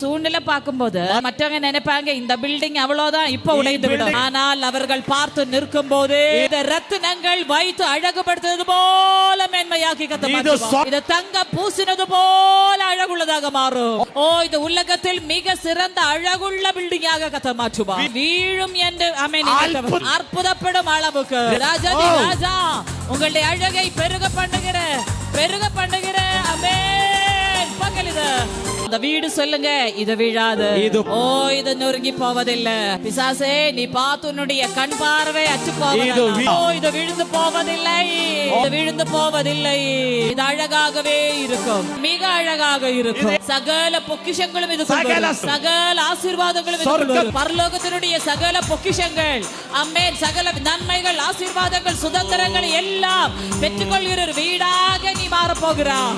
சூழ்நிலை பார்க்கும்போது மற்றவங்க நினைப்பாங்க இந்த பில்டிங் அவ்வளவுதான் இப்ப உடைந்து விடும். ஆனால் அவர்கள் பார்த்து நிற்கும் போது இந்த ரத்தினங்கள் வைத்து அழகுபடுத்துவது போல மேன்மையாக்கி இது தங்க பூசினது போல அழகுள்ளதாக மாறும். ஓ இது உலகத்தில் மிக சிறந்த அழகுள்ள பில்டிங்காக கத்த மாற்றுவார். வீழும் என்று அற்புதப்படும் அளவுக்கு ராஜா ராஜா உங்களுடைய அழகை பெருக பண்ணுகிற அமேன் பகல் இது அந்த வீடு சொல்லுங்க இது விழாது. ஓ இது நொறுங்கி போவதில்லை. பிசாசே நீ பார்த்து உன்னுடைய கண் பார்வை அச்சு போவதில்லை. ஓ இது விழுந்து போவதில்லை. இது அழகாகவே இருக்கும், மிக அழகாக இருக்கும். சகல பொக்கிஷங்களும் இது சகல ஆசீர்வாதங்களும் இது பரலோகத்தினுடைய சகல பொக்கிஷங்கள் அம்மேன் சகல நன்மைகள் ஆசீர்வாதங்கள் சுதந்திரங்கள் எல்லாம் பெற்றுக்கொள்கிற வீடாக நீ மாறப்போகிறாய்.